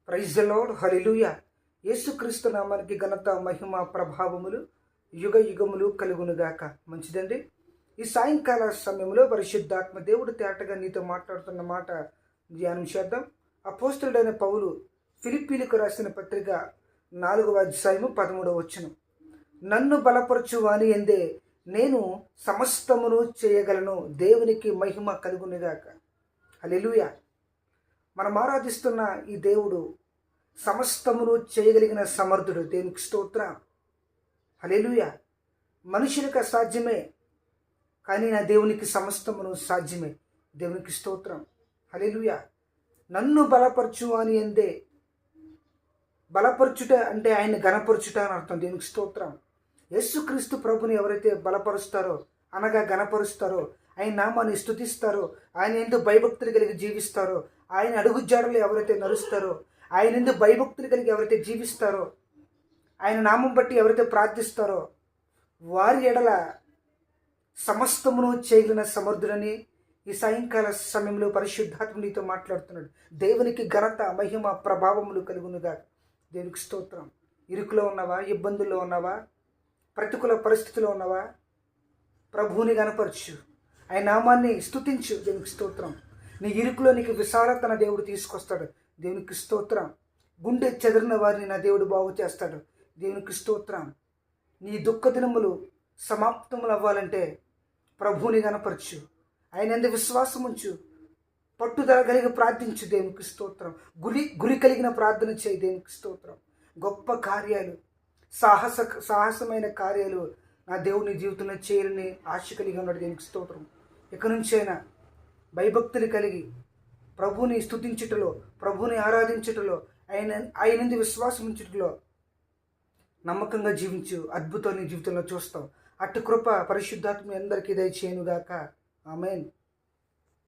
Praise the lord, హల్లెలూయా. యేసుక్రీస్తు నామానికి ఘనత, మహిమ, ప్రభావములు యుగ యుగములు కలుగునుగాక. మంచిదండి. ఈ సాయంకాల సమయంలో పరిశుద్ధాత్మ దేవుడు తేటగా నీతో మాట్లాడుతున్న మాట ధ్యానం చేద్దాం. అపోస్తలుడైన పౌలు ఫిలిప్పీలకు రాసిన పత్రిక 4వ అధ్యాయము 13వ వచనం. నన్ను బలపరచు వాని యందే నేను సమస్తమును చేయగలను, దేవునికి మహిమ కలుగునుగాక. హల్లెలూయా. మనం ఆరాధిస్తున్న ఈ దేవుడు సమస్తమును చేయగలిగిన సమర్థుడు. దేవునికి స్తోత్రం. హల్లెలూయా. మనుషులకు అసాధ్యమే, కానీ నా దేవునికి సమస్తమును సాధ్యమే. దేవునికి స్తోత్రం. హల్లెలూయా. నన్ను బలపరచు అని అందే, బలపరచుట అంటే ఆయన గణపరచుట అని అర్థం. దేవునికి స్తోత్రం. యేసుక్రీస్తు ప్రభుని ఎవరైతే బలపరుస్తారో అనగా గణపరుస్తారో, ఆయన నామాన్ని స్తుతిస్తారో, ఆయన ఎందుకు భయభక్తులు కలిగి జీవిస్తారో, ఆయన అడుగుజాడలు ఎవరైతే నడుస్తారో, ఆయన ఎందుకు భయభక్తులు కలిగి ఎవరైతే జీవిస్తారో, ఆయన నామం బట్టి ఎవరైతే ప్రార్థిస్తారో, వారి ఎడల సమస్తమును చేయగలిగిన సమర్థుడని ఈ సాయంకాల సమయంలో పరిశుద్ధాత్మ నీతో మాట్లాడుతున్నాడు. దేవునికి ఘనత, మహిమ, ప్రభావములు కలుగునుగా. దేవునికి స్తోత్రం. ఇరుకులో ఉన్నావా? ఇబ్బందుల్లో ఉన్నావా? ప్రతికూల పరిస్థితిలో ఉన్నావా? ప్రభువుని గణపరచు, ఆయన నామాన్ని స్తుతించు. దేవునికి స్తోత్రం. నీ ఇరుకులో నీకు విశాలతన దేవుడు తీసుకొస్తాడు. దేవునికి స్తోత్రం. గుండె చెదిరిన వారిని నా దేవుడు బాగు చేస్తాడు. దేవునికి స్తోత్రం. నీ దుఃఖ దినములు సమాప్తములు అవ్వాలంటే ప్రభువుని గణపరచు, ఆయన ఎందు విశ్వాసం ఉంచు, పట్టుదల కలిగి ప్రార్థించు. దేవునికి స్తోత్రం. గురి కలిగిన ప్రార్థన చేయి. దేవునికి స్తోత్రం. గొప్ప కార్యాలు, సాహసమైన కార్యాలు నా దేవుని జీవితంలో చేయాలని ఆశ కలిగి ఉన్నాడు. దేవునికి స్తోత్రం. ఇక నుంచైనా భయభక్తులు కలిగి ప్రభువుని స్తుతించుటలో, ప్రభువుని ఆరాధించుటలో, ఆయన విశ్వాసం ఉంచుటలో నమ్మకంగా జీవించు. అద్భుతాన్ని జీవితంలో చూస్తాం. అటు కృప పరిశుద్ధాత్మ అందరికీ దయచేయునుగాక. ఆమేన్.